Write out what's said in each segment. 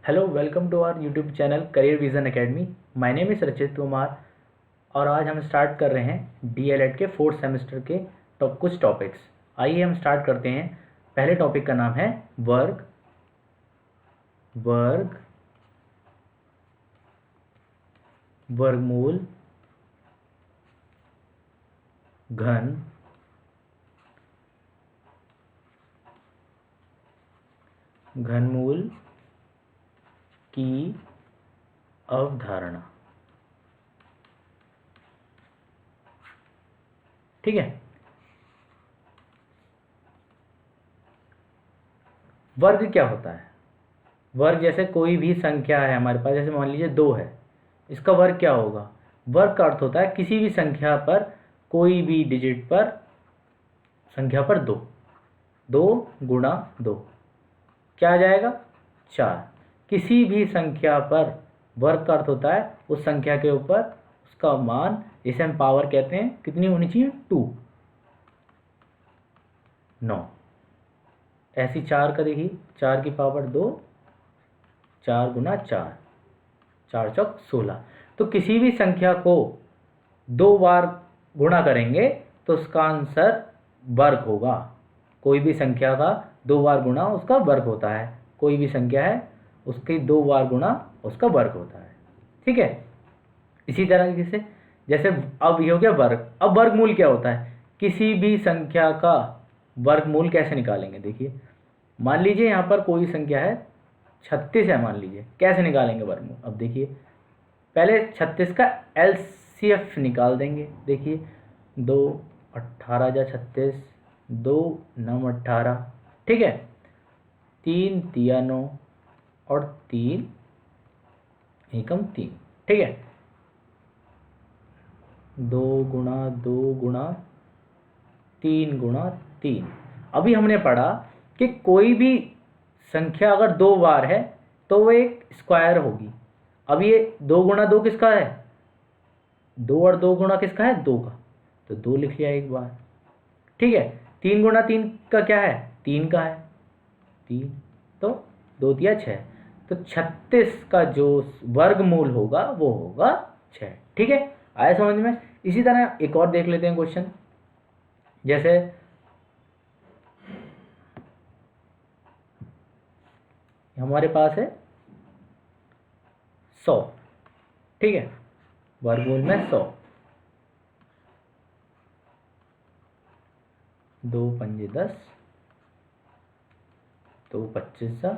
Hello, welcome to our YouTube channel career vision academy. My name is Rachit Kumar और आज हम start कर रहे हैं डीएलएड के 4th सेमेस्टर के कुछ टॉपिक्स। आइए हम स्टार्ट करते हैं। पहले टॉपिक का नाम है वर्ग, वर्गमूल, घन, घनमूल की अवधारणा। ठीक है। वर्ग क्या होता है? वर्ग जैसे कोई भी संख्या है हमारे पास, जैसे मान लीजिए 2 है, इसका वर्ग क्या होगा? वर्ग का अर्थ होता है किसी भी संख्या पर, कोई भी डिजिट पर, संख्या पर 2 गुणा 2 क्या आ जाएगा? 4। किसी भी संख्या पर वर्ग का अर्थ होता है उस संख्या के ऊपर उसका मान, जिसे हम पावर कहते हैं, कितनी होनी चाहिए? 2, 9। ऐसी 4 का देखिए, 4 की पावर 2, 4 गुना 4, 4 चौक 16। तो किसी भी संख्या को 2 बार गुणा करेंगे तो उसका आंसर वर्ग होगा। कोई भी संख्या का 2 बार गुणा उसका वर्ग होता है। कोई भी संख्या है उसकी 2 बार गुणा उसका वर्ग होता है। ठीक है। इसी तरह से जैसे अब ये हो गया वर्ग। अब वर्गमूल क्या होता है? किसी भी संख्या का वर्गमूल कैसे निकालेंगे? देखिए, मान लीजिए यहाँ पर कोई संख्या है 36 है, मान लीजिए, कैसे निकालेंगे वर्गमूल? अब देखिए, पहले 36 का एलसीएफ निकाल देंगे। देखिए, 2 18 जा 36, 2 9 18, ठीक है, 3 तिया 9 और 3 एकम 3, ठीक है। 2 गुणा 2 गुणा 3 गुणा 3। अभी हमने पढ़ा कि कोई भी संख्या अगर 2 बार है तो वो एक स्क्वायर होगी। अब ये 2 गुणा 2 किसका है? 2 और 2 गुणा किसका है? 2 का, तो 2 लिख लिया एक बार, ठीक है। 3 गुणा 3 का क्या है? 3 का है, 3, तो 2 तिया 6। तो 36 का जो वर्गमूल होगा वो होगा 6। ठीक है, आया समझ में? इसी तरह एक और देख लेते हैं क्वेश्चन। जैसे हमारे पास है 100, ठीक है, वर्गमूल में 100, 2 पंजे 10, 2 25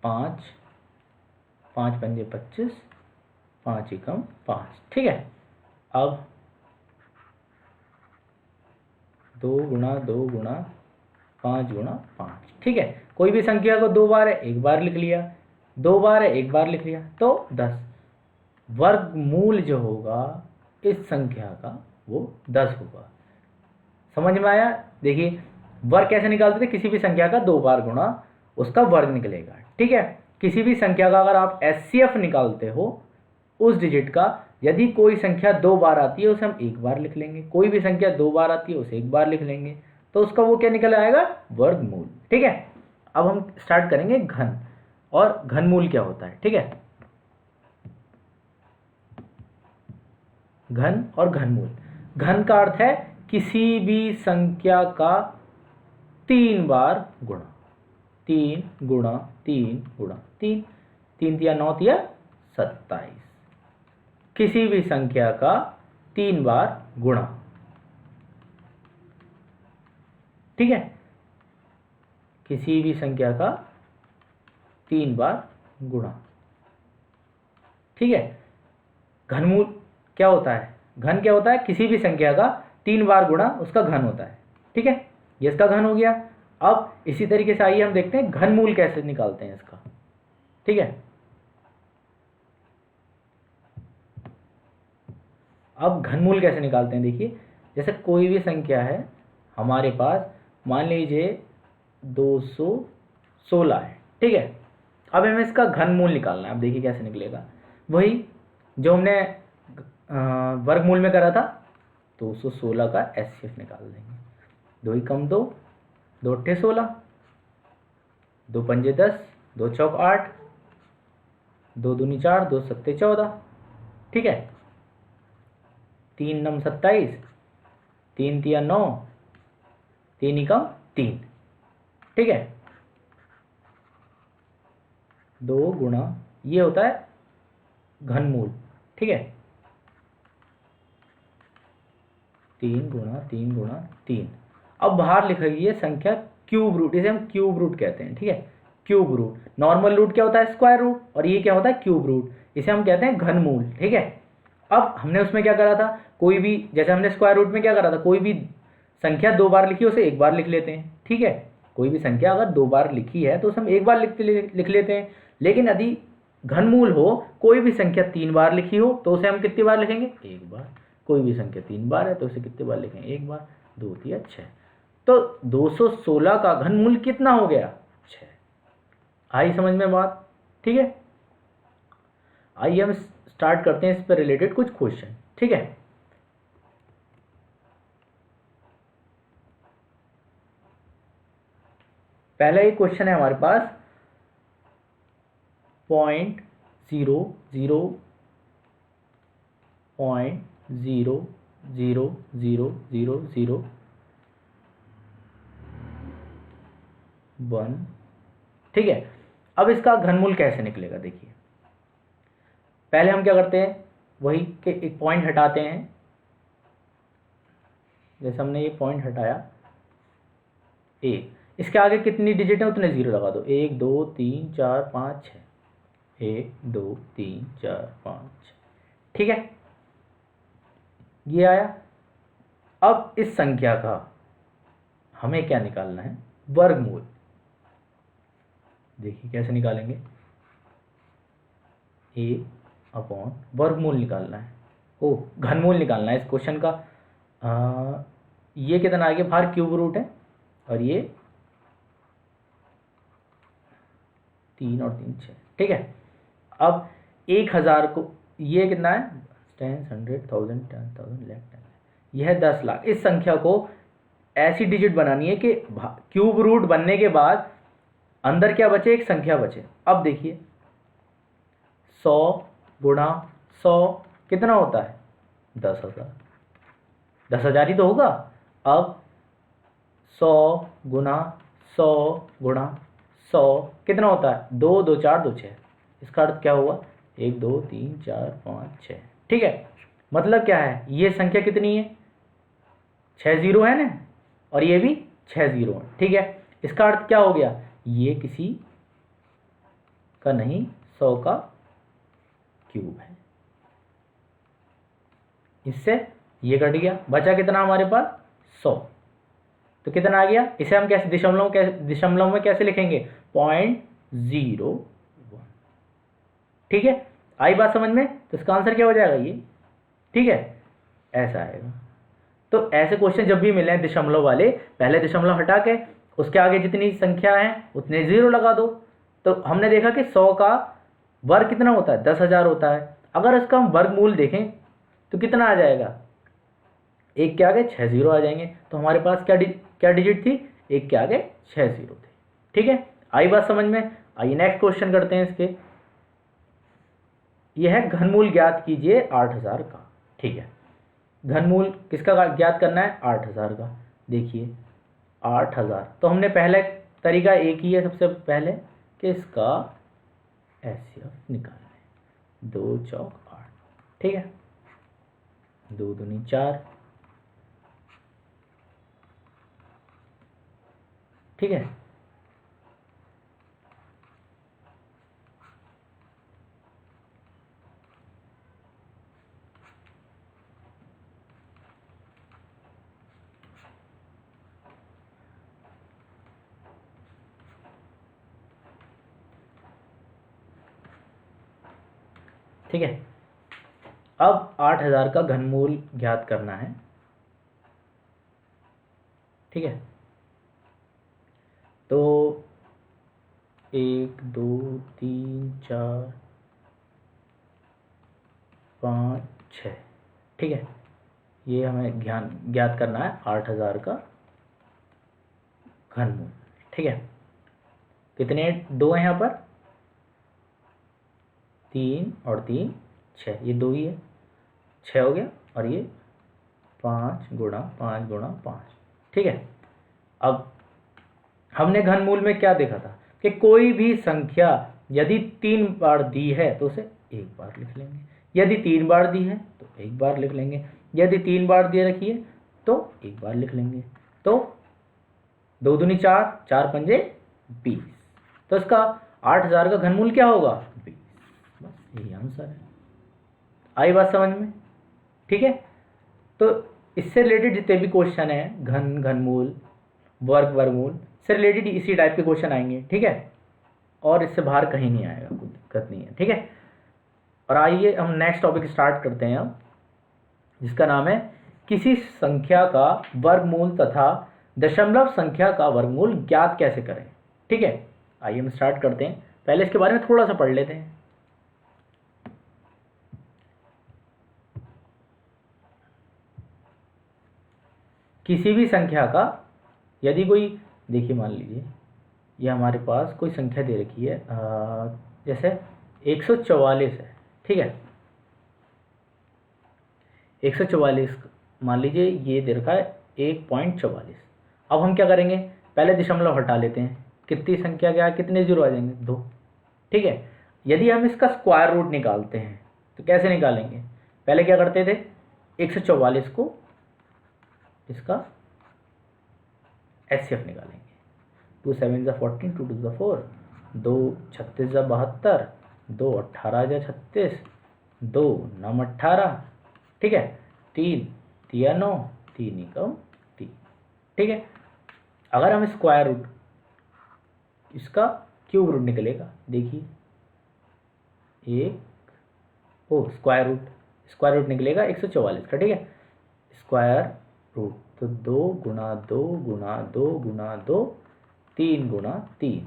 5, 5 पंजे 25, 5 एकम 5, ठीक है। अब 2 गुणा 2 गुणा 5 गुणा 5, ठीक है। कोई भी संख्या को 2 बार है, एक बार लिख लिया, 2 बार है, एक बार लिख लिया, तो 10। वर्गमूल जो होगा इस संख्या का वो 10 होगा। समझ में आया? देखिए, वर्ग कैसे निकालते थे? किसी भी संख्या का 2 बार गुणा उसका वर्ग निकलेगा, ठीक है। किसी भी संख्या का अगर आप एचसीएफ निकालते हो उस डिजिट का, यदि कोई संख्या 2 बार आती है उसे हम एक बार लिख लेंगे, कोई भी संख्या 2 बार आती है उसे एक बार लिख लेंगे, तो उसका वो क्या निकल आएगा? वर्गमूल, ठीक है। अब हम स्टार्ट करेंगे घन और घनमूल क्या होता है, ठीक है। घन और घनमूल। घन का अर्थ है किसी भी संख्या का 3 बार गुणा, 3 गुणा 3 गुणा 3, 3 तिया 9 तिया 27। किसी भी संख्या का 3 बार गुणा, ठीक है, किसी भी संख्या का 3 बार गुणा, ठीक है। घनमूल क्या होता है? घन क्या होता है? किसी भी संख्या का 3 बार गुणा उसका घन होता है, ठीक है। ये इसका घन हो गया। अब इसी तरीके से आइए हम देखते हैं घनमूल कैसे निकालते हैं इसका, ठीक है। अब घनमूल कैसे निकालते हैं? देखिए, जैसे कोई भी संख्या है हमारे पास, मान लीजिए 216 है, ठीक है। अब हमें इसका घनमूल निकालना है। अब देखिए कैसे निकलेगा, वही जो हमने वर्गमूल में करा था। 216 का एचसीएफ निकाल देंगे। 2 एकम 2, 2 अट्ठे 16, 2 पंजे 10, 2 चौक 8, 2 दूनी 4, 2 सत्ते 14, ठीक है। 3 नम 27, 3 तिया 9, 3 एकम 3, ठीक है। 2 गुणा ये होता है घनमूल, ठीक है। 3 गुणा 3 गुणा 3। अब बाहर लिखा गई है संख्या क्यूब रूट, इसे हम क्यूब रूट कहते हैं, ठीक है। क्यूब रूट, नॉर्मल रूट क्या होता है स्क्वायर रूट, और ये क्या होता है क्यूब रूट, इसे हम कहते हैं घनमूल, ठीक है। अब हमने उसमें क्या करा था, कोई भी, जैसे हमने स्क्वायर रूट में क्या करा था, कोई भी संख्या 2 बार लिखी उसे 1 बार लिख लेते हैं, ठीक है। कोई भी संख्या अगर 2 बार लिखी है तो उसे हम 1 बार लिख लेते हैं। लेकिन यदि घनमूल हो, कोई भी संख्या 3 बार लिखी हो तो उसे हम कितनी बार लिखेंगे, 1 बार। कोई भी संख्या 3 बार है तो उसे कितनी बार लिखेंगे, 1 बार। 2 तिया 6, तो 216 का घनमूल कितना हो गया, 6। आई समझ में बात, ठीक है। आइए हम स्टार्ट करते हैं इस पर रिलेटेड कुछ क्वेश्चन, ठीक है। पहला एक क्वेश्चन है हमारे पास 0.000001, ठीक है। अब इसका घनमूल कैसे निकलेगा, देखिए। पहले हम क्या करते हैं, वही कि एक पॉइंट हटाते हैं। जैसे हमने ये पॉइंट हटाया ए, इसके आगे कितनी डिजिट है उतने जीरो लगा दो, 1 2 3 4 5 6, 1 2 3 4 5 6, ठीक है। ये आया। अब इस संख्या का हमें क्या निकालना है, वर्गमूल। देखिए कैसे निकालेंगे, ए अपॉन वर्गमूल निकालना है, ओ घनमूल निकालना है इस क्वेश्चन का। ये कितना आ गया, बाहर क्यूब रूट है, और ये 3 और 3 6, ठीक है। अब 1000 को, ये कितना है 10 100 1000 10,000 लाख, यह 10 लाख। इस संख्या को ऐसी डिजिट बनानी है कि क्यूब रूट बनने के बाद अंदर क्या बचे, एक संख्या बचे। अब देखिए 100 गुणा 100 कितना होता है, 10,000, 10,000 ही तो होगा। अब 100 गुणा 100 गुणा 100 कितना होता है, 2 2 4 2 6। इसका अर्थ क्या हुआ, 1 2 3 4 5 6, ठीक है। मतलब क्या है, ये संख्या कितनी है, 6 जीरो है ना, और ये भी 6 जीरो है, ठीक है। इसका अर्थ क्या हो गया, ये किसी का नहीं 100 का क्यूब है। इससे ये कट गया, बचा कितना हमारे पास 100, तो कितना आ गया। इसे हम कैसे दिशमलव में कैसे लिखेंगे, 0.01, ठीक है। आई बात समझ में, तो इसका आंसर क्या हो जाएगा ये, ठीक है, ऐसा आएगा। तो ऐसे क्वेश्चन जब भी मिले दशमलव वाले, पहले दशमलव हटा के उसके आगे जितनी संख्या है उतने जीरो लगा दो। तो हमने देखा कि 100 का वर्ग कितना होता है, 10,000 होता है। अगर इसका हम वर्गमूल देखें तो कितना आ जाएगा, एक के आगे 6 जीरो आ जाएंगे। तो हमारे पास क्या डिजिट थी, एक के आगे 6 जीरो थे, ठीक है। आई बात समझ में। आइए नेक्स्ट क्वेश्चन करते हैं इसके। यह है घनमूल ज्ञात कीजिए 8000 का, ठीक है। घनमूल किसका ज्ञात करना है, 8000 का। देखिए 8000, तो हमने पहले तरीका एक ही है सबसे पहले कि इसका एचसीएफ निकालना है, 2 चौक 8, ठीक है। 2 दूनी 4, ठीक है। ठीक है, अब 8000 का घनमूल ज्ञात करना है, ठीक है। तो 1 2 3 4 5 6, ठीक है। ये हमें ज्ञात करना है 8000 का घनमूल, ठीक है। कितने 2 हैं यहाँ पर, 3 और 3 6, ये 2 ही है, 6 हो गया, और ये 5 गुणा 5 गुणा 5। ठीक है, अब हमने घनमूल में क्या देखा था कि कोई भी संख्या यदि 3 बार दी है तो उसे एक बार लिख लेंगे, यदि 3 बार दी है तो एक बार लिख लेंगे, यदि 3 बार दे रखी है तो एक बार लिख लेंगे। तो 2 दूनी 4, 4 पंजे 20, तो इसका 8000 का घनमूल क्या होगा? 20। बस यही आंसर है। आई बात समझ में? ठीक है, तो इससे रिलेटेड जितने भी क्वेश्चन हैं, घनमूल, वर्गमूल से रिलेटेड इसी टाइप के क्वेश्चन आएंगे। ठीक है, और इससे बाहर कहीं नहीं आएगा, कोई दिक्कत नहीं है। ठीक है, और आइए हम नेक्स्ट टॉपिक स्टार्ट करते हैं अब, जिसका नाम है किसी संख्या का वर्गमूल तथा दशमलव संख्या का वर्गमूल ज्ञात कैसे करें। ठीक है, आइए हम स्टार्ट करते हैं। पहले इसके बारे में थोड़ा सा पढ़ लेते हैं। किसी भी संख्या का यदि कोई, देखिए मान लीजिए ये हमारे पास कोई संख्या दे रखी है, जैसे 144 है। ठीक है, 144 मान लीजिए ये दे रखा है 1.44। अब हम क्या करेंगे, पहले दशमलव हटा लेते हैं, कितनी संख्या क्या, कितने जीरो आ जाएंगे? 2। ठीक है, यदि हम इसका स्क्वायर रूट निकालते हैं तो कैसे निकालेंगे? पहले क्या करते थे, 144 को इसका HCF निकालेंगे। 2 7 जा 14, 2 2 जा 4, 2 36 जा 72, 2 18 जा 36, 2 9 18। ठीक है, 3 3 9, 3 एकम 3। ठीक है, अगर हम स्क्वायर रूट, इसका क्यूब रूट निकलेगा, देखिए स्क्वायर रूट निकलेगा 144 का। ठीक है, स्क्वायर रूट तो 2 गुणा 2 गुणा 2 गुणा 2, 3 गुणा 3।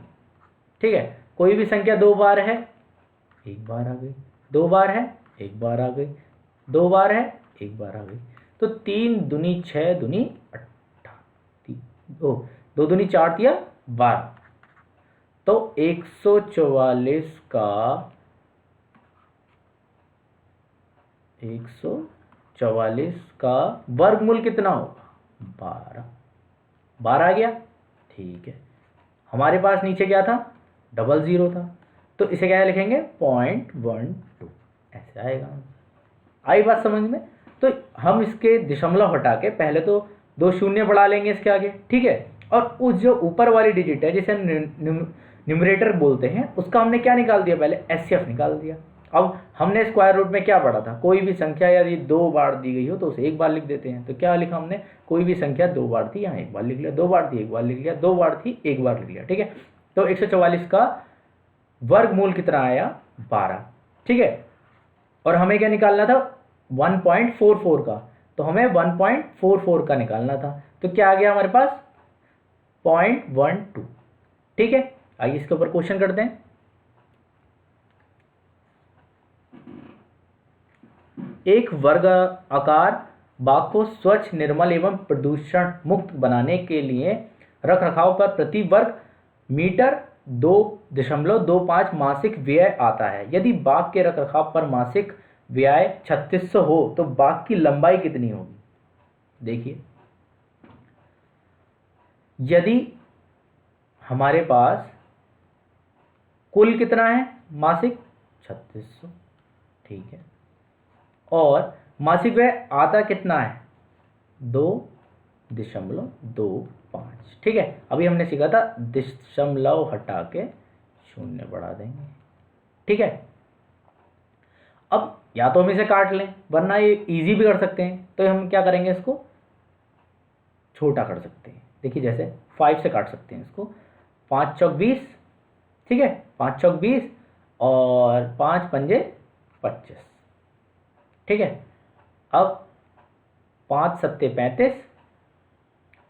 ठीक है, कोई भी संख्या 2 बार है, एक बार आ गई, 2 बार है, एक बार आ गई, 2 बार है, एक बार आ गई। तो 3 दूनी 6 दूनी 18, 2 दूनी 4 दिया 12। तो 144 का वर्गमूल कितना होगा? 12। 12 आ गया। ठीक है, हमारे पास नीचे क्या था? 00 था, तो इसे क्या लिखेंगे? 0.12, ऐसे आएगा। आई बात समझ में? तो हम इसके दशमलव हटा के पहले तो 2 शून्य बढ़ा लेंगे इसके आगे। ठीक है, और उस जो ऊपर वाली डिजिट है जिसे न्यूमरेटर बोलते हैं, उसका हमने क्या निकाल दिया? पहले HCF निकाल दिया। अब हमने स्क्वायर रूट में क्या पढ़ा था? कोई भी संख्या यदि 2 बार दी गई हो तो उसे एक बार लिख देते हैं। तो क्या लिखा हमने? कोई भी संख्या 2 बार थी, यहाँ एक बार लिख लिया, 2 बार थी एक बार लिख लिया, 2 बार थी एक बार लिख लिया। ठीक है, तो 144 का वर्गमूल कितना आया? 12। ठीक है, और हमें क्या निकालना था? 1.44 का, तो हमें 1.44 का निकालना था। तो क्या आ गया हमारे पास? 0.12। ठीक है, आइए इसके ऊपर क्वेश्चन करते हैं। एक वर्ग आकार बाग को स्वच्छ, निर्मल एवं प्रदूषण मुक्त बनाने के लिए रख रखाव पर प्रति वर्ग मीटर 2.25 मासिक व्यय आता है। यदि बाग के रख रखाव पर मासिक व्यय 3600 हो तो बाग की लंबाई कितनी होगी? देखिए, यदि हमारे पास कुल कितना है मासिक? 3600। ठीक है, और मासिक व्यय आता कितना है? 2.25। ठीक है, अभी हमने सीखा था दशमलव हटा के शून्य बढ़ा देंगे। ठीक है, अब या तो हम इसे काट लें, वरना ये इजी भी कर सकते हैं। तो हम क्या करेंगे? इसको छोटा कर सकते हैं। देखिए, जैसे 5 से काट सकते हैं इसको। 5 चौक 20। ठीक है, 5 चौक 20 और 5 पंजे 25। ठीक है, अब 5 सत्ते 35,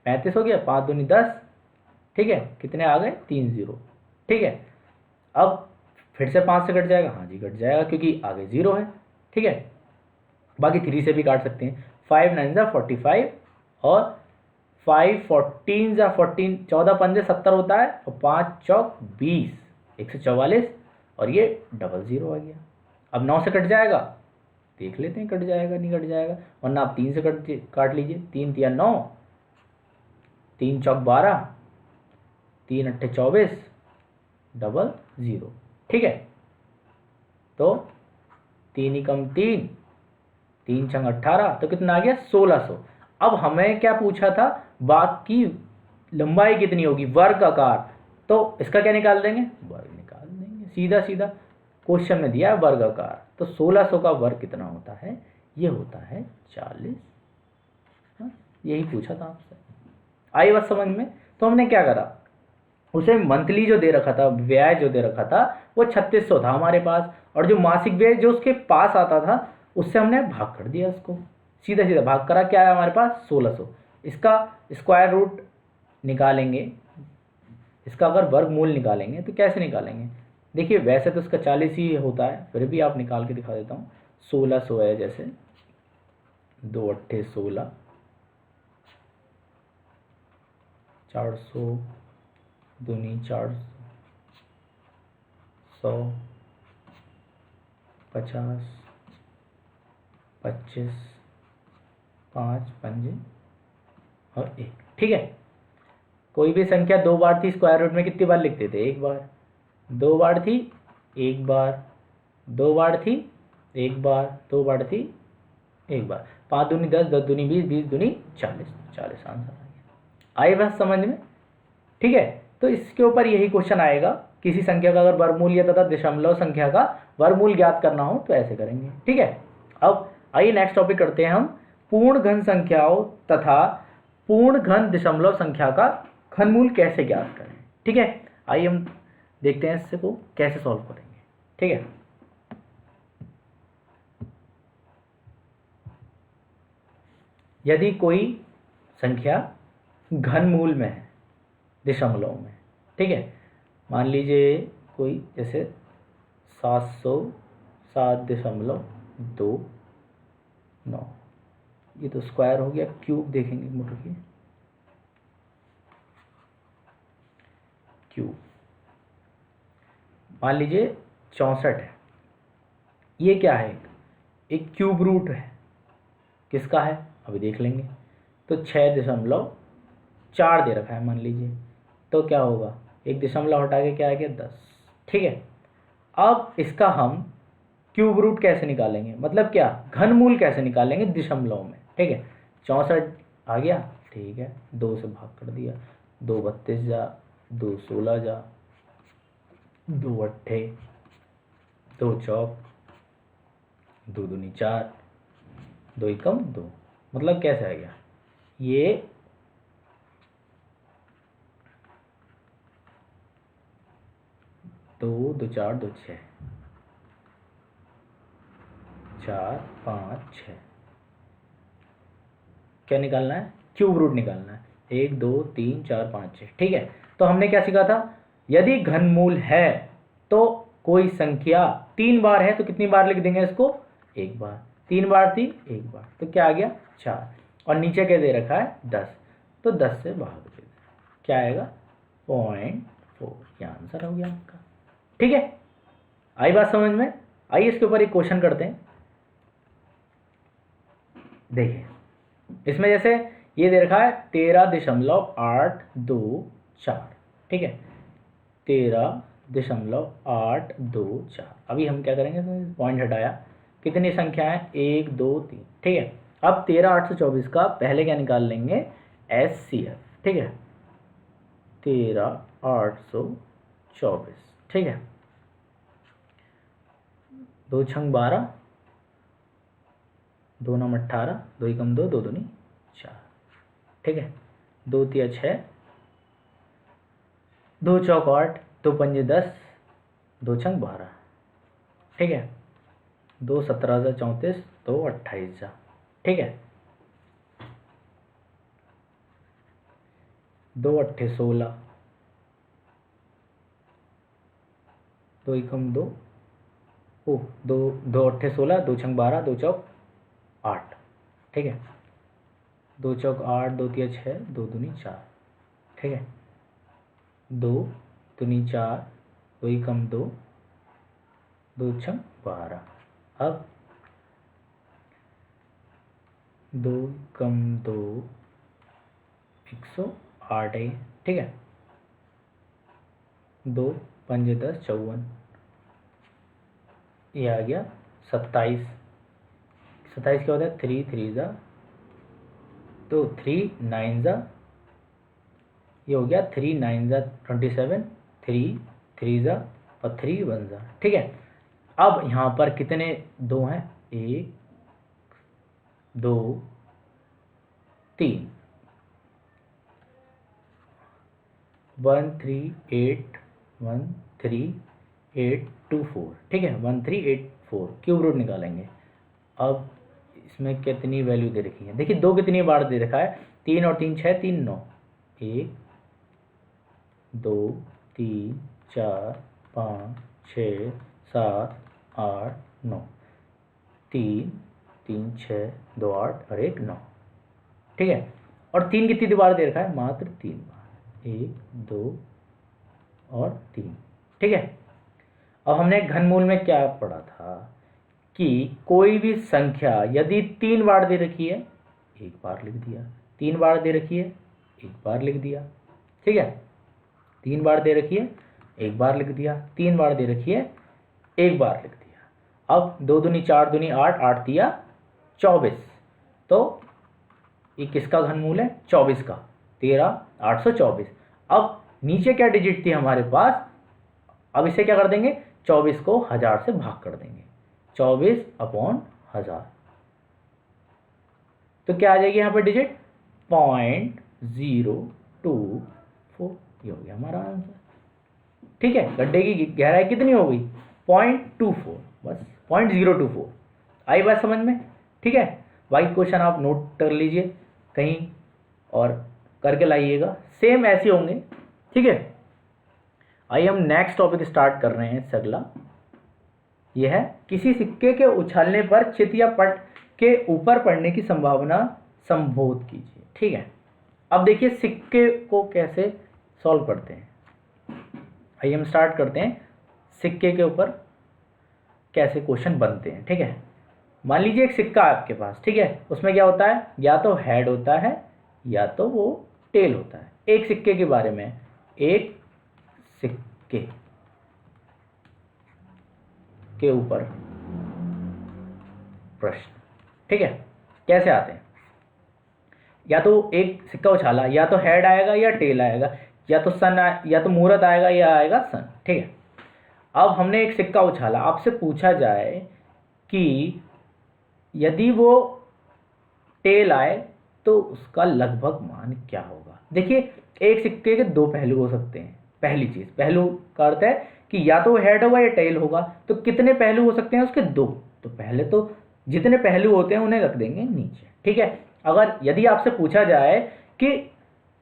35 हो गया, 5 दूनी 10। ठीक है, कितने आ गए? 3 0। ठीक है, अब फिर से 5 से कट जाएगा, हाँ जी कट जाएगा, क्योंकि आगे 0 है। ठीक है, बाकी 3 से भी काट सकते हैं। 5 9 जा 45 और 5 14 जा 14, 14 पंजे 70 होता है, और 5 चौक 20, 144, और ये 00 आ गया। अब 9 से कट जाएगा, देख लेते हैं कट जाएगा नहीं कट जाएगा, वरना आप 3 से काट लीजिए। 3 तिया 9, 3 चौक 12, 3 अट्ठे 24, डबल 0। ठीक है, तो 3 एकम 3, 3 छंग 18, तो कितना आ गया 1600। अब हमें क्या पूछा था, बाकी लंबाई कितनी होगी, वर्ग आकार, तो इसका क्या निकाल देंगे, वर्ग निकाल देंगे, सीधा सीधा क्वेश्चन में दिया है वर्ग आकार। तो 1600 का वर्ग कितना होता है, ये होता है 40। हाँ, यही पूछा था आपसे, आई बात समझ में। तो हमने क्या करा, उसे मंथली जो दे रखा था, व्यय जो दे रखा था वो 3600 था हमारे पास, और जो मासिक व्यय जो उसके पास आता था उससे हमने भाग कर दिया उसको, सीधा सीधा भाग करा, क्या है हमारे पास 1600। इसका स्क्वायर रूट निकालेंगे, इसका अगर वर्गमूल निकालेंगे तो कैसे निकालेंगे, देखिए वैसे तो इसका 40 ही होता है, फिर भी आप निकाल के दिखा देता हूँ। 1600 है, जैसे 2 अट्ठे 16, 400 दूनी 400, 100, 50, 25, 5 पंजे और 1। ठीक है, कोई भी संख्या 2 बार थी स्क्वायर रूट में कितनी बार लिखते थे, 1 बार। 2 बार थी 1 बार, 2 बार थी 1 बार, 2 बार थी 1 बार। 5 दूनी 10, 10 दूनी 20, 20 दूनी 40, 40 आंसर आ गया। आई बात समझ में। ठीक है, तो इसके ऊपर यही क्वेश्चन आएगा, किसी संख्या का अगर वर्गमूल या तथा दशमलव संख्या का वर्गमूल ज्ञात करना हो तो ऐसे करेंगे। ठीक है, अब आइए नेक्स्ट टॉपिक करते हैं हम, पूर्ण घन संख्याओं तथा पूर्ण घन दशमलव संख्या का घनमूल कैसे ज्ञात करें। ठीक है, आइए हम देखते हैं इससे को कैसे सॉल्व करेंगे। ठीक है, यदि कोई संख्या घनमूल में है, दशमलव में, ठीक है, मान लीजिए कोई जैसे 707.29, ये तो स्क्वायर हो गया, क्यूब देखेंगे मोटर की, क्यूब मान लीजिए 64 है, ये क्या है, एक क्यूब रूट है, किसका है अभी देख लेंगे। तो 6.4 दे रखा है मान लीजिए, तो क्या होगा, एक दशमलव हटा के क्या आ गया 10। ठीक है, अब इसका हम क्यूब रूट कैसे निकालेंगे, मतलब क्या घनमूल कैसे निकालेंगे दशमलव में। ठीक है, 64 आ गया, ठीक है, 2 से भाग कर दिया, 2 32 जा, 2 16 जा, 2 अट्ठे 2 चौक, 2 दूनी 4, 2 एकम 2, मतलब कैसे आ गया, ये 2 2 4 2 6, 4 5 6, क्या निकालना है, क्यूब रूट निकालना है, 1 2 3 4 5 6। ठीक है, तो हमने क्या सीखा था, यदि घनमूल है तो कोई संख्या 3 बार है तो कितनी बार लिख देंगे इसको, 1 बार, 3 बार थी 1 बार, तो क्या आ गया 4, और नीचे क्या दे रखा है 10, तो 10 से भाग दे, क्या आएगा 0.4, ये आंसर हो गया आपका। ठीक है, आई बात समझ में। आइए इसके ऊपर एक क्वेश्चन करते हैं, देखिए इसमें जैसे ये दे रखा है 13.824, ठीक है, 13.824। अभी हम क्या करेंगे, पॉइंट हटाया, कितनी संख्या है 1 2 3। ठीक है, अब 13,824 का पहले क्या निकाल लेंगे, SCF। ठीक है, 13,824, ठीक है, 2 छंग 12, 2 नम 18, 2 एकम 2, 2 दूनी 4। ठीक है, 2 तिया 6, 2 चौक 8, 2 पंजे 10, 2 छंग 12। ठीक है, 2 17 जा 34, 2 28 जा। ठीक है, 2 अट्ठे 16, 2 एकम 2, ओ 2 2 अट्ठे 16, 2 छंग 12, 2 चौक 8। ठीक है, 2 चौक 8, 2 तिया 6, 2 दूनी 4। ठीक है, 2 दूनी 4, 2 एकम 2, 2 छंग 12। अब 2 कम 2 108 है, ठीक है। 2 पंजे 10 54, ये आ गया 27। 27 क्या होता है, 3 3 ज़ा, तो 3 9 ज़ा, ये हो गया 3 9 ज़ा 27, 3 3 ज़ा और 3 1 ज़ा, ठीक है। अब यहाँ पर कितने दो हैं, 1 2 3, 1 3 8 1 3 8 2 4, ठीक है। 1 3 8 4 क्यूब रूट निकालेंगे। अब इसमें कितनी वैल्यू दे रखी है, देखिए 2 कितनी बार दे रखा है, 3 और 3 6, 3 9, 1 2 3 4 5 6 7 8 9, 3 3 6 2 8 और 1 9, ठीक है। और 3 कितनी बार दे रखा है, मात्र 3 बार, 1 2 और 3, ठीक है। अब हमने घनमूल में क्या पढ़ा था कि कोई भी संख्या यदि 3 बार दे रखी है, 1 बार लिख दिया, 3 बार दे रखी है, 1 बार लिख दिया, ठीक है। 3 बार दे रखी है, 1 बार लिख दिया, 3 बार दे रखी है, 1 बार लिख दिया। अब 2 दूनी 4 दूनी 8, 8 दिया 24, तो ये किसका घनमूल है, 24 का, 13 824। अब नीचे क्या डिजिट थी हमारे पास, अब इसे क्या कर देंगे, 24 को 1000 से भाग कर देंगे, 24/1000, तो क्या आ जाएगी यहाँ पर डिजिट 0.024, ये हो गया हमारा आंसर, ठीक है। गड्ढे की गहराई कितनी हो गई, 0.24, बस 0.024। आई बात समझ में, ठीक है। बाकी क्वेश्चन आप नोट कर लीजिए कहीं और करके लाइएगा, सेम ऐसे होंगे, ठीक है। आइए हम नेक्स्ट टॉपिक स्टार्ट कर रहे हैं, अगला यह है किसी सिक्के के उछलने पर चित या पट के ऊपर पड़ने की संभावना संबोध कीजिए, ठीक है। अब देखिए सिक्के को कैसे सॉल्व करते हैं, आइए हम स्टार्ट करते हैं सिक्के के ऊपर कैसे क्वेश्चन बनते हैं, ठीक है। मान लीजिए एक सिक्का है आपके पास, ठीक है, उसमें क्या होता है, या तो हेड होता है या तो वो टेल होता है। एक सिक्के के बारे में, एक सिक्के के ऊपर प्रश्न, ठीक है। कैसे आते हैं, या तो एक सिक्का उछाला, या तो हेड आएगा या टेल आएगा, या तो सन या तो मुहूर्त आएगा या आएगा सन, ठीक है। अब हमने एक सिक्का उछाला, आपसे पूछा जाए कि यदि वो टेल आए तो उसका लगभग मान क्या होगा। देखिए एक सिक्के के दो पहलू हो सकते हैं, पहली चीज, पहलू का अर्थ है कि या तो हेड होगा या टेल होगा, तो कितने पहलू हो सकते हैं उसके, दो। तो पहले तो जितने पहलू होते हैं उन्हें रख देंगे नीचे, ठीक है। अगर यदि आपसे पूछा जाए कि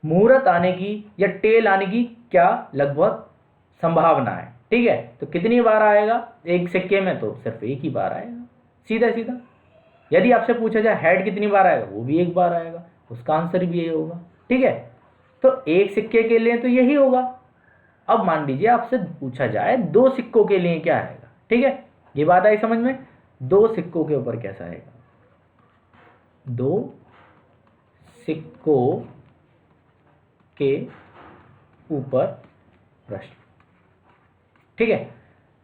मुहूर्त आने की या टेल आने की क्या लगभग संभावना है, ठीक है, तो कितनी बार आएगा एक सिक्के में, तो सिर्फ एक ही बार आएगा, सीधा सीधा। यदि आपसे पूछा जाए हेड कितनी बार आएगा, वो भी एक बार आएगा, उसका आंसर भी यही होगा, ठीक है। तो एक सिक्के के लिए तो यही होगा। अब मान लीजिए आपसे पूछा जाए दो सिक्कों के लिए क्या आएगा, ठीक है, ये बात आई समझ में, दो सिक्कों के ऊपर कैसा आएगा, दो सिक्कों के ऊपर प्रश्न, ठीक है।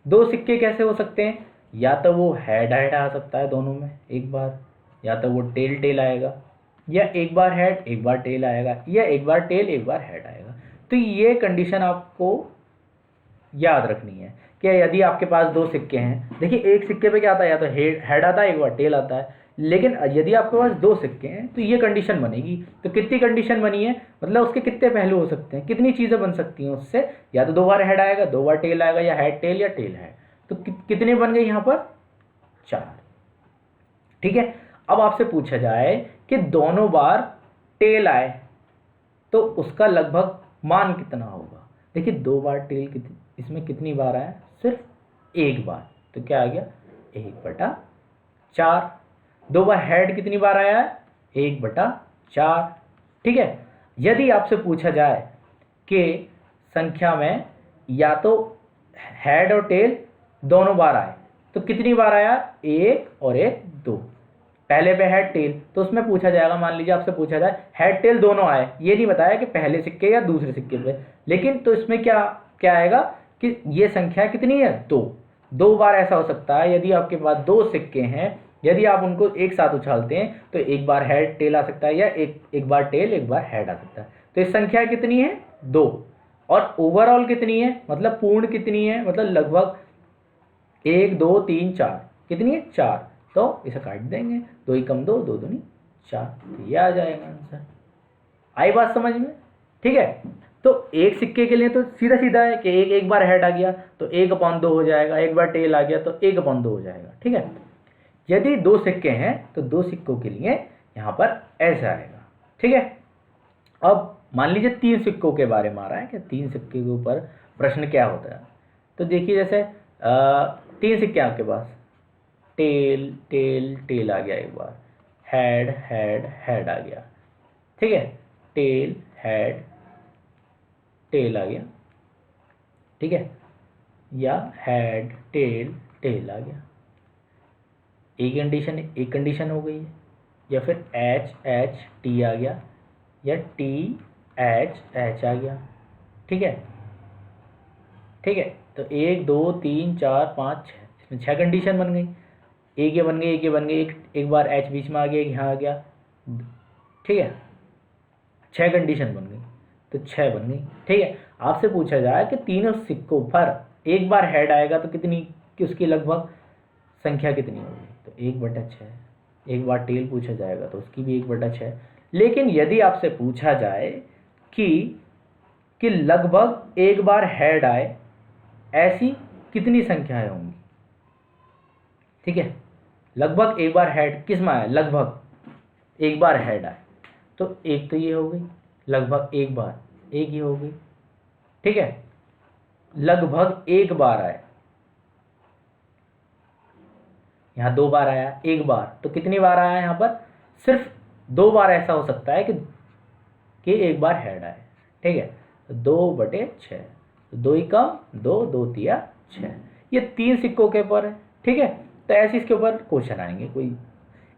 दो सिक्के कैसे हो सकते हैं, या तो वो हेड हेड आ सकता है दोनों में एक बार, या तो वो टेल टेल आएगा, या एक बार हेड एक बार टेल आएगा, या एक बार टेल एक बार हेड आएगा। तो ये कंडीशन आपको याद रखनी है कि यदि आपके पास दो सिक्के हैं, देखिए एक सिक्के पे क्या आता है, या तो हेड आता है एक बार टेल आता है, लेकिन यदि आपके पास दो सिक्के हैं तो ये कंडीशन बनेगी। तो कितनी कंडीशन बनी है, मतलब उसके कितने पहलू हो सकते हैं, कितनी चीज़ें बन सकती हैं उससे, या तो दो बार हेड आएगा, दो बार टेल आएगा, या हेड टेल या टेल हेड। तो कितने बन गए यहाँ पर, 4, ठीक है। अब आपसे पूछा जाए कि दोनों बार टेल आए तो उसका लगभग मान कितना होगा। देखिए दो बार टेल इसमें कितनी बार आया, सिर्फ एक बार, तो क्या आ गया 1/4। दो बार हेड कितनी बार आया है, 1/4, ठीक है। यदि आपसे पूछा जाए कि संख्या में या तो हेड और टेल दोनों बार आए, तो कितनी बार आया, एक और एक दो। पहले पे हेड टेल, तो उसमें पूछा जाएगा, मान लीजिए आपसे पूछा जाए हेड टेल दोनों आए, ये नहीं बताया कि पहले सिक्के या दूसरे सिक्के पे, लेकिन तो इसमें क्या क्या आएगा कि ये संख्या कितनी है, दो बार ऐसा हो सकता है। यदि आपके पास दो सिक्के हैं, यदि आप उनको एक साथ उछालते हैं तो एक बार हेड टेल आ सकता है, या एक बार टेल एक बार हेड आ सकता है। तो इस संख्या कितनी है, दो। और ओवरऑल कितनी है, मतलब पूर्ण कितनी है, मतलब लगभग 1 2 3 4, कितनी है, 4। तो इसे काट देंगे, 2 ही कम 2, 2 दूनी 4, तो ये आ जाएगा आंसर। आई बात समझ में? ठीक है। तो एक सिक्के के लिए तो सीधा सीधा है कि एक बार हेड आ गया तो 1/2 हो जाएगा, एक बार टेल आ गया तो 1/2 हो जाएगा। ठीक है। यदि दो सिक्के हैं तो दो सिक्कों के लिए यहाँ पर ऐसा आएगा। ठीक है। अब मान लीजिए 3 सिक्कों के बारे में आ रहा है कि 3 सिक्के के ऊपर प्रश्न क्या होता है। तो देखिए जैसे 3 सिक्के आपके पास, टेल टेल टेल आ गया, एक बार हेड हेड हेड आ गया। ठीक है। टेल हेड टेल आ गया। ठीक है। या हेड टेल टेल आ गया। एक कंडीशन हो गई है। या फिर एच एच टी आ गया, या टी एच एच आ गया। ठीक है। ठीक है। तो 1 2 3 4 5 6, इसमें 6 कंडीशन बन गई। एक ये बन गई, एक ये बन गई, एक बार एच बीच में आ गया, एक यहाँ आ गया। ठीक है। 6 कंडीशन बन गई, तो 6 बन गई। ठीक है। आपसे पूछा जाए कि तीनों सिक्कों पर एक बार हेड आएगा तो कितनी, कि उसकी लगभग संख्या कितनी होगी, तो 1/6। एक बार टेल पूछा जाएगा तो उसकी भी 1/6। लेकिन यदि आपसे पूछा जाए कि लगभग एक बार हेड आए, ऐसी कितनी संख्याएं होंगी। ठीक है। लगभग एक बार हेड किस में आया, लगभग एक बार हेड आए, तो एक तो ये हो गई, लगभग एक बार एक ही हो गई। ठीक है। लगभग एक बार आए, यहाँ 2 बार आया, एक बार, तो कितनी बार आया यहाँ पर, सिर्फ 2 बार ऐसा हो सकता है कि एक बार हेड आए। ठीक है। तो 2/6, 2 ही कम 2, 2 तिया 6। ये 3 सिक्कों के ऊपर है। ठीक है। तो ऐसे इसके ऊपर क्वेश्चन आएंगे, कोई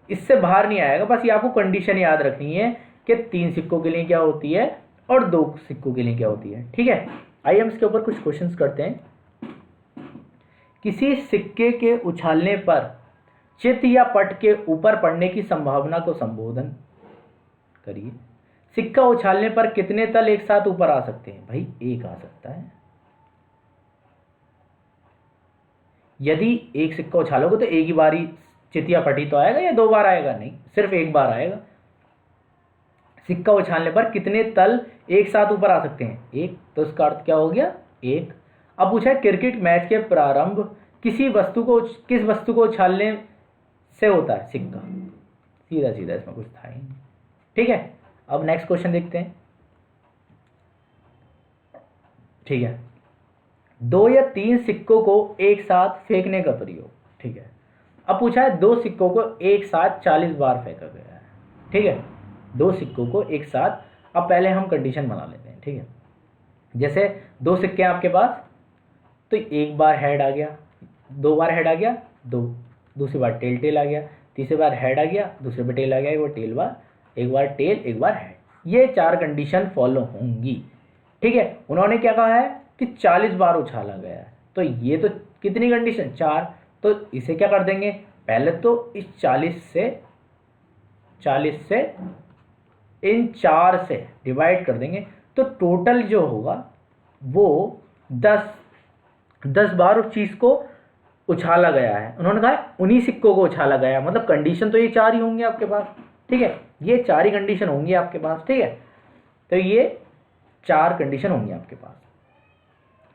इससे बाहर नहीं आएगा। बस ये आपको कंडीशन याद रखनी है कि 3 सिक्कों के लिए क्या होती है और 2 सिक्कों के लिए क्या होती है। ठीक है। आइए हम इसके ऊपर कुछ क्वेश्चंस करते हैं। किसी सिक्के के उछालने पर चित्त या पट के ऊपर पड़ने की संभावना को संबोधन करिए। सिक्का उछालने पर कितने तल एक साथ ऊपर आ सकते हैं, भाई एक आ सकता है। यदि एक सिक्का उछालोगे तो एक ही बारी चित्त या पटी तो आएगा, या 2 बार आएगा, नहीं, सिर्फ एक बार आएगा। सिक्का उछालने पर कितने तल एक साथ ऊपर आ सकते हैं, एक, तो इसका अर्थ क्या हो गया, एक। अब पूछा है क्रिकेट मैच के प्रारंभ किस वस्तु को उछालने से होता है, सिक्का। सीधा सीधा, इसमें कुछ था ही नहीं। ठीक है। अब नेक्स्ट क्वेश्चन देखते हैं। ठीक है। 2 या 3 सिक्कों को एक साथ फेंकने का प्रयोग। ठीक है। अब पूछा है 2 सिक्कों को एक साथ 40 बार फेंका गया है। ठीक है। 2 सिक्कों को एक साथ, अब पहले हम कंडीशन बना लेते हैं। ठीक है। जैसे 2 सिक्के हैं आपके पास, तो एक बार हेड आ गया, 2 बार हेड आ गया, 2, दूसरी बार टेल टेल आ गया, तीसरी बार हेड आ गया, दूसरे पे टेल आ गया, एक बार टेल एक बार हेड। ये 4 कंडीशन फॉलो होंगी। ठीक है। उन्होंने क्या कहा है कि 40 बार उछाला गया है, तो ये तो कितनी कंडीशन, 4। तो इसे क्या कर देंगे, पहले तो इस 40 से इन 4 से डिवाइड कर देंगे, तो टोटल जो होगा वो 10 बार उस चीज़ को उछाला गया है। उन्होंने कहा उन्हीं सिक्कों को उछाला गया, मतलब कंडीशन तो ये 4 ही होंगे आपके पास। ठीक है। ये 4 ही कंडीशन होंगी आपके पास। ठीक है। तो ये 4 कंडीशन होंगी आपके पास।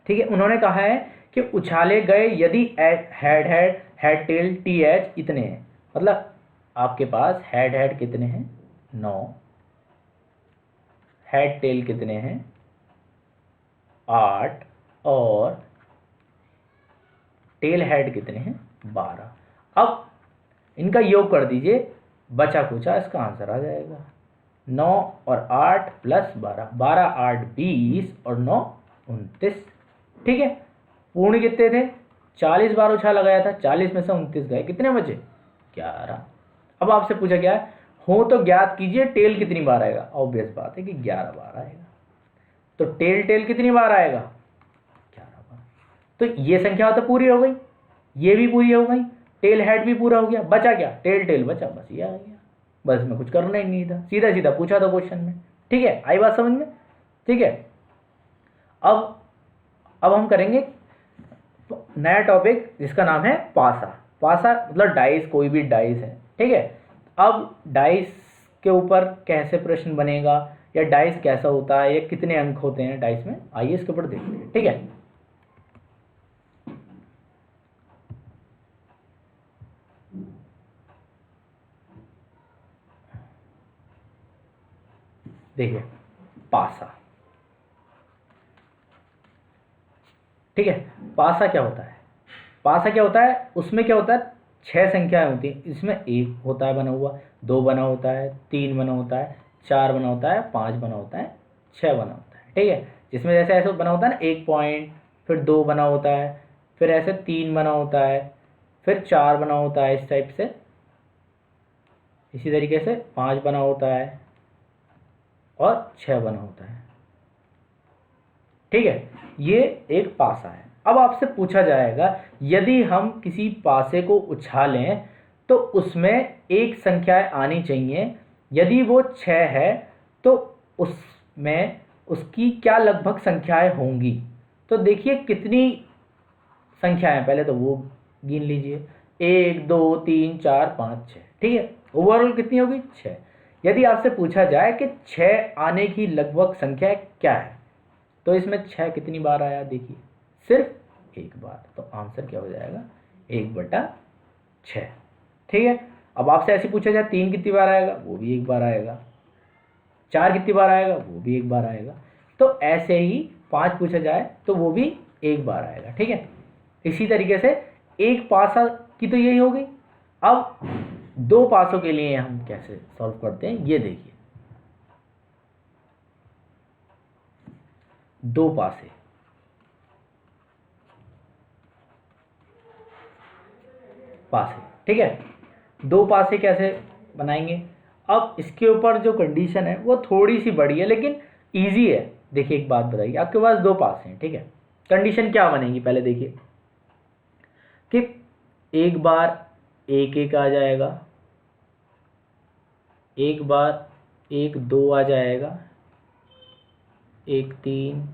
ठीक है। उन्होंने कहा है कि उछाले गए यदि हेड टेल टी एच इतने हैं, मतलब आपके पास हेड कितने हैं, 9, हेड टेल कितने हैं, 8, और टेल हेड कितने हैं, 12। अब इनका योग कर दीजिए, बचा कुचा इसका आंसर आ जाएगा। 9 और 8 प्लस 12, 12 8 20 और 9 29। ठीक है। पूर्ण कितने थे, 40 बार उछाल लगाया था, 40 में से 29 गए, कितने बचे? 11। अब आपसे पूछा क्या है, हो तो ज्ञात कीजिए टेल कितनी बार आएगा। ऑब्वियस बात है कि 11 बार आएगा। तो टेल कितनी बार आएगा? 11 बार। तो ये संख्या तो पूरी हो गई, ये भी पूरी हो गई, टेल हेड भी पूरा हो गया, बचा क्या? टेल बचा, बस ये आ गया। बस में कुछ करना ही नहीं था, सीधा सीधा पूछा था क्वेश्चन में। ठीक है, आई बात समझ में? ठीक है, अब हम करेंगे नया टॉपिक जिसका नाम है पासा। पासा मतलब डाइस, कोई भी डाइस है। ठीक है, अब डाइस के ऊपर कैसे प्रश्न बनेगा, या डाइस कैसा होता है, या कितने अंक होते हैं डाइस में, आइए इसके ऊपर देखते हैं। ठीक है, देखिए पासा। ठीक है, पासा क्या होता है? पासा क्या होता है, उसमें क्या होता है, 6 संख्याएं होती हैं। इसमें 1 होता है बना हुआ, 2 बना होता है, 3 बना होता है, 4 बना होता है, 5 बना होता है, 6 बना होता है। ठीक है, जिसमें जैसे ऐसे बना होता है ना 1 पॉइंट, फिर 2 बना होता है, फिर ऐसे 3 बना होता है, फिर 4 बना होता है, इस टाइप से। इसी तरीके से 5 बना होता है और 6 बना होता है। ठीक है, ये एक पासा है। अब आपसे पूछा जाएगा यदि हम किसी पासे को उछालें तो उसमें एक संख्याएं आनी चाहिए, यदि वो 6 है तो उसमें उसकी क्या लगभग संख्याएं होंगी। तो देखिए कितनी संख्याएं, पहले तो वो गिन लीजिए, 1 2 3 4 5 6। ठीक है, ओवरऑल कितनी होगी? 6। यदि आपसे पूछा जाए कि 6 आने की लगभग संख्या क्या है, तो इसमें 6 कितनी बार आया? देखिए सिर्फ 1 बार। तो आंसर क्या हो जाएगा? 1/6। ठीक है, अब आपसे ऐसे पूछा जाए 3 कितनी बार आएगा? वो भी 1 बार आएगा। 4 कितनी बार आएगा? वो भी 1 बार आएगा। तो ऐसे ही 5 पूछा जाए तो वो भी 1 बार आएगा। ठीक है, इसी तरीके से एक पासा की तो यही हो गई। अब 2 पासों के लिए हम कैसे सॉल्व करते हैं, ये देखिए। 2 पासे, पासे। ठीक है, 2 पासे कैसे बनाएंगे? अब इसके ऊपर जो कंडीशन है वो थोड़ी सी बड़ी है लेकिन इजी है। देखिए एक बात बताइए, आपके पास 2 पासे हैं। ठीक है, कंडीशन क्या बनेगी पहले देखिए, कि एक बार 1 1 आ जाएगा, एक बार 1 2 आ जाएगा, 1 3,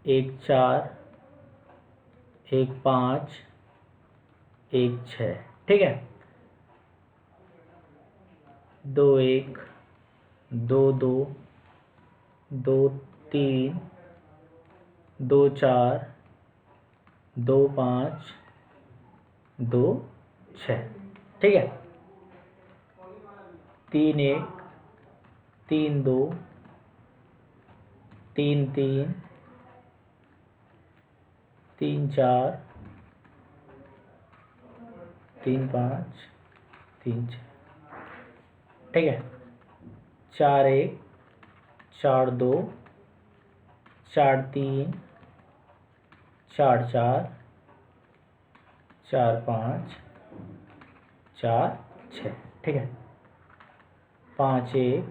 1 4, 1 5, 1 6। ठीक है, 2 1, 2 2, 2 3, 2 4, 2 5, 2 6। ठीक है, 3 1, 3 2, 3 3, 3 4, 3 5, 3 6। ठीक है, 4 1, 4 2, 4 3, 4 4, 4 5, 4 6। ठीक है, 5 1,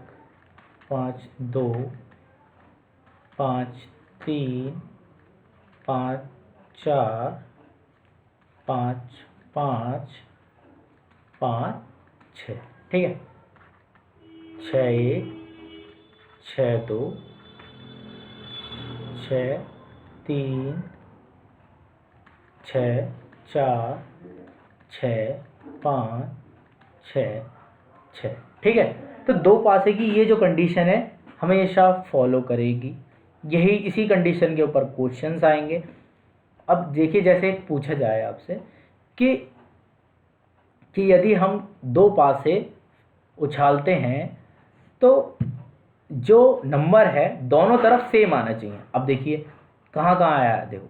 5 2, 5 3, 5 4, 5 5, 5 6। ठीक है, 6 1, 6 2, 6 3, 6 4, 6 5, 6 6। ठीक है, तो 2 पासे की ये जो कंडीशन है हमेशा फॉलो करेगी। यही इसी कंडीशन के ऊपर क्वेश्चंस आएंगे। अब देखिए, जैसे पूछा जाए आपसे कि यदि हम 2 पासे उछालते हैं तो जो नंबर है दोनों तरफ सेम आना चाहिए। अब देखिए कहाँ कहाँ आया है, देखो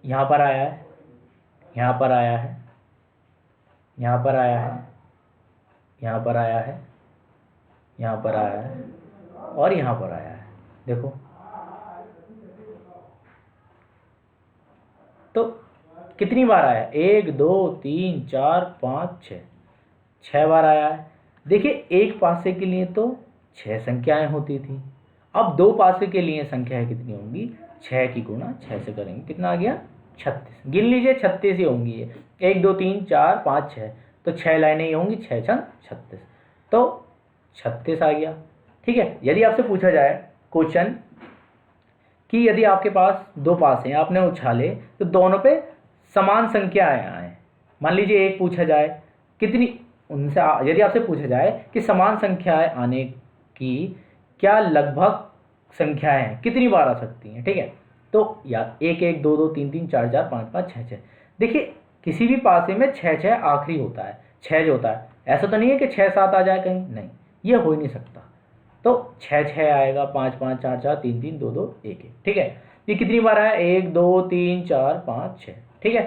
यहाँ पर आया है, यहाँ पर आया है, यहाँ पर आया है, यहाँ पर आया है, यहाँ पर आया है और यहाँ पर आया है। देखो तो कितनी बार आया, 1 2 3 4 5 6, 6 बार आया है। देखिए एक पासे के लिए तो 6 संख्याएं होती थी, अब 2 पासे के लिए संख्याएं कितनी होंगी, 6 की गुणा 6 से करेंगे, कितना आ गया 36। गिन लीजिए 36 ही होंगी ये, 1 2 3 4 5 6, तो 6 लाइनें ही होंगी, 6 छंग 36, तो 36 आ गया। ठीक है, यदि आपसे पूछा जाए क्वेश्चन कि यदि आपके पास 2 पास हैं, आपने उछाले तो दोनों पे समान संख्याएं आए, मान लीजिए एक पूछा जाए कितनी उनसे, यदि आपसे पूछा जाए कि समान संख्याएं आने की क्या लगभग संख्याएं हैं, कितनी बार आ सकती हैं, ठीक है, तो या 1 1 2 2 3 3 4 4 5 5 6 6, देखिए किसी भी पासे में 6 6 आखिरी होता है, 6 जो होता है, ऐसा तो नहीं है कि 6 7 आ जाए कहीं, नहीं, ये हो ही नहीं सकता, तो 6 6 आएगा, 5 5 4 4 3 3 2 2 1 1, ठीक है। ये कितनी बार आया, 1 2 3 4 5 6, ठीक है,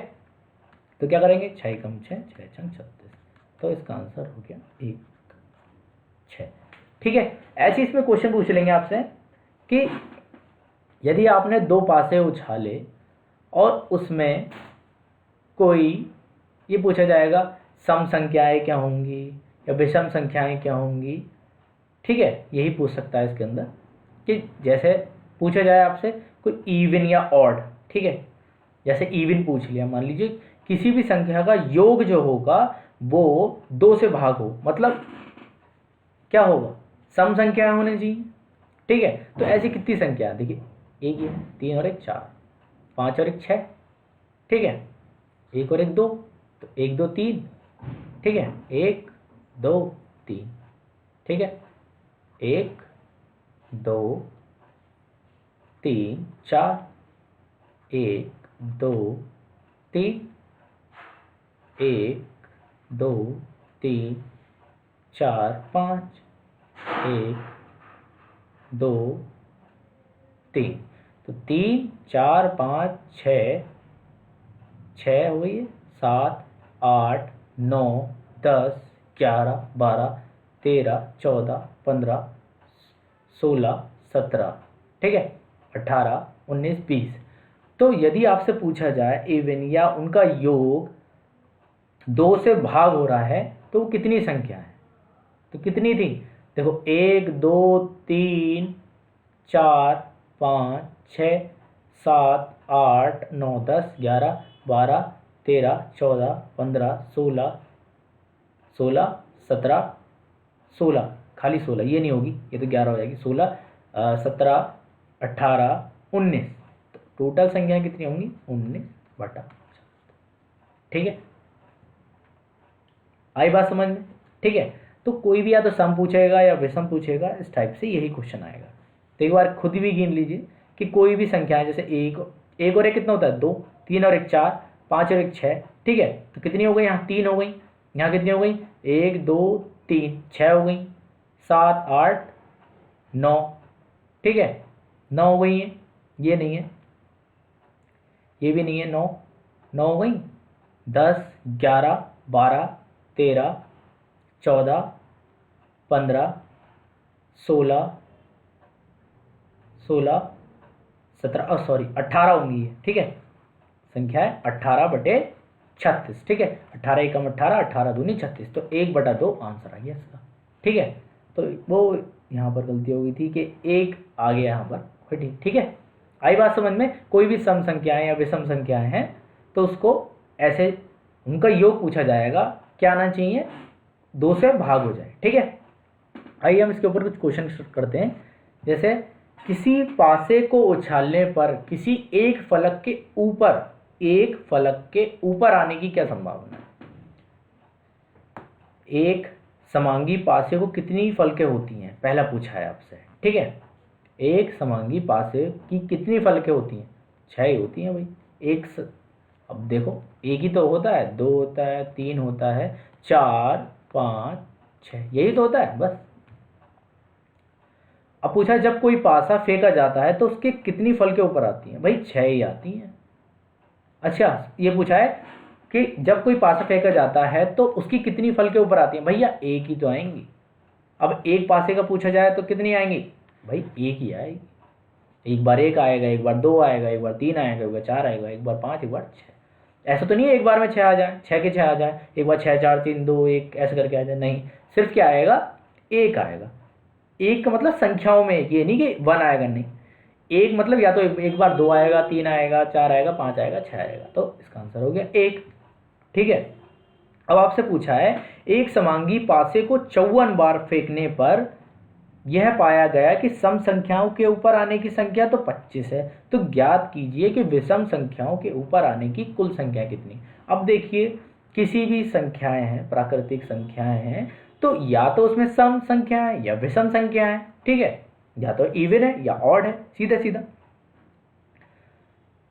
तो क्या करेंगे, 6 कम 6 6 छंग 36, तो इसका आंसर हो गया 1 6, ठीक है। ऐसे इसमें क्वेश्चन पूछ लेंगे आपसे कि यदि आपने 2 पासे उछाले और उसमें कोई, ये पूछा जाएगा सम संख्याएं क्या होंगी या विषम संख्याएं क्या होंगी, ठीक है, यही पूछ सकता है इसके अंदर कि जैसे पूछा जाए आपसे कोई इवन या ऑड, ठीक है, जैसे इवन पूछ लिया, मान लीजिए किसी भी संख्या का योग जो होगा वो 2 से भाग हो, मतलब क्या होगा, सम संख्या होनी चाहिए, ठीक है। तो ऐसी कितनी संख्या, देखिए एक ही है, 3 और 1 4, 5 और 1 6, ठीक है, 1 और 1 2, तो 1 2 3, ठीक है, 1 2 3, ठीक है, 1 2 3 4, 1 2 3, 1 2 3 4 5, 1 2 3, तो 3 4 5 6 6 हो गई है, 7 8 9 10 11 12 13 14 15 16 17, ठीक है, 18 19 20। तो यदि आपसे पूछा जाए इवन या उनका योग 2 से भाग हो रहा है तो वो कितनी संख्या है, तो कितनी थी, देखो 1 2 3 4 5 6 7 8 9 10 11 12 13 14 15 16 16 17 16, खाली 16 ये नहीं होगी, ये तो 11 हो जाएगी, 16 17 18 19, तो टोटल संख्याएं कितनी होंगी 19/7, ठीक है, आई बात समझ में, ठीक है। तो कोई भी या तो सम पूछेगा या विषम पूछेगा, इस टाइप से यही क्वेश्चन आएगा। तो एक बार खुद भी गिन लीजिए कि कोई भी संख्या है, जैसे 1 और 1 कितना होता है 2, 3 और 1 4, 5 और 1 6, ठीक है, तो कितनी हो गई, यहाँ 3 हो गई, यहाँ कितनी हो गई 1 2 3 6 हो गई, 7 8 9, ठीक है, 9 हो गई है, ये नहीं है, ये भी नहीं है, 9 9 हो गई, 10 11 12 13 14 15 16 16 17 सॉरी 18 होंगी ये, ठीक है, संख्या है 18/36, ठीक है, 18 एकम 18, 18 दूनी 36, तो 1/2 आंसर आ गया इसका, ठीक है। तो वो यहाँ पर गलती हो गई थी कि 1 आ गया यहाँ पर, ठीक है, आई बात समझ में। कोई भी सम संख्याएं या विषम संख्याएं हैं तो उसको ऐसे उनका योग पूछा जाएगा, क्या आना चाहिए 2 से भाग हो जाए, ठीक है। आइए हम इसके ऊपर कुछ क्वेश्चन करते हैं, जैसे किसी पासे को उछालने पर किसी एक फलक के ऊपर आने की क्या संभावना है, एक समांगी पासे को कितनी फलकें होती हैं, पहला पूछा है आपसे, ठीक है, एक समांगी पासे की कितनी फलकें होती हैं, 6 ही होती हैं भाई, अब देखो एक ही तो होता है, 2 होता है, 3 होता है, 4 5 6, यही तो होता है बस। अब पूछा जब कोई पासा फेंका जाता है तो उसके कितनी फलकें ऊपर आती हैं, भाई 6 ही आती हैं। अच्छा ये पूछा है कि जब कोई पासा फेंका जाता है तो उसकी कितनी फलकें ऊपर आती हैं, भैया एक ही तो आएंगी। अब एक पासे का पूछा जाए तो कितनी आएंगी, भाई एक ही आएगी, एक बार 1 आएगा, एक बार 2 आएगा, एक बार 3 आएगा, एक बार 4 आएगा, एक बार 5, एक बार 6। ऐसा तो नहीं है एक बार में 6 आ जाए, 6 के 6 आ जाए, एक बार 6 4 3 2 1 ऐसे करके आ जाए, नहीं, सिर्फ क्या आएगा, 1 आएगा। 1 का मतलब संख्याओं में 1, ये नहीं कि 1 आएगा, नहीं, 1 मतलब या तो एक बार 2 आएगा, 3 आएगा, 4 आएगा, 5 आएगा, 6 आएगा, तो इसका आंसर हो गया 1। ठीक है, अब आपसे पूछा है एक समांगी पासे को 54 बार फेंकने पर यह पाया गया कि सम संख्याओं के ऊपर आने की संख्या तो 25 है, तो ज्ञात कीजिए कि विषम संख्याओं के ऊपर आने की कुल संख्या कितनी। अब देखिए, किसी भी संख्याएं हैं, प्राकृतिक संख्याएं हैं, तो या तो उसमें सम संख्या है या विषम संख्या है। ठीक है, या तो इवन है या ऑड है, सीधा सीधा।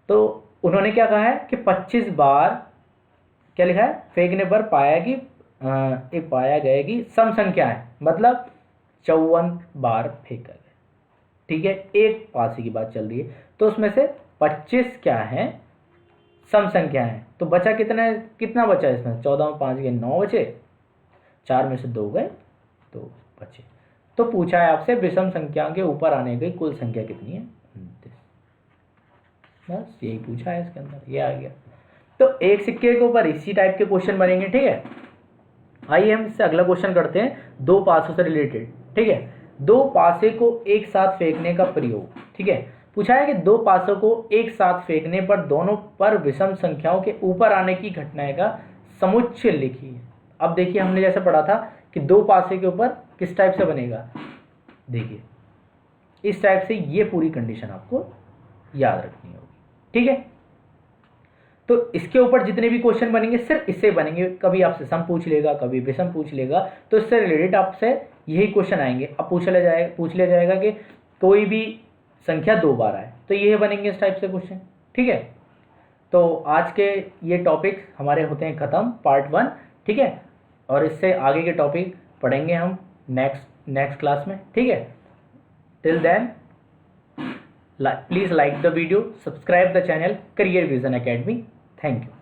तो उन्होंने क्या कहा है कि 25 बार क्या लिखा है, फेंकने पर पाया कि एक पाया गया कि सम संख्या है, मतलब 54 बार फेंका गया। ठीक है, एक पासे की बात चल रही है, तो उसमें से 25 क्या है, सम संख्या है, तो बचा कितना बचा इसमें, 14 में 5 गए 9 बचे, 4 में से 2 गए, तो बचे। तो पूछा है आपसे विषम संख्या के ऊपर आने की कुल संख्या कितनी है, 29। बस यही पूछा है इसके अंदर, ये आ गया। तो एक सिक्के के ऊपर इसी टाइप के क्वेश्चन बनेंगे। ठीक है, आइए हम इससे अगला क्वेश्चन करते हैं, 2 पासों से रिलेटेड। ठीक है, 2 पासे को एक साथ फेंकने का प्रयोग। ठीक है, पूछा है कि 2 पासों को एक साथ फेंकने पर दोनों पर विषम संख्याओं के ऊपर आने की घटनाएं का समुच्चय लिखिए। अब देखिए, हमने जैसे पढ़ा था कि 2 पासे के ऊपर किस टाइप से बनेगा, देखिए इस टाइप से, ये पूरी कंडीशन आपको याद रखनी होगी। ठीक है, तो इसके ऊपर जितने भी क्वेश्चन बनेंगे सिर्फ इससे बनेंगे। कभी आपसे सम पूछ लेगा, कभी विषम पूछ लेगा, तो इससे रिलेटेड आपसे यही क्वेश्चन आएंगे। अब पूछ लिया जाएगा कि कोई भी संख्या 2 बार आए, तो ये बनेंगे इस टाइप से क्वेश्चन। ठीक है, तो आज के ये टॉपिक हमारे होते हैं ख़त्म, पार्ट 1। ठीक है, और इससे आगे के टॉपिक पढ़ेंगे हम नेक्स्ट क्लास में। ठीक है, till then please like the video, subscribe the channel Career Vision Academy. Thank you.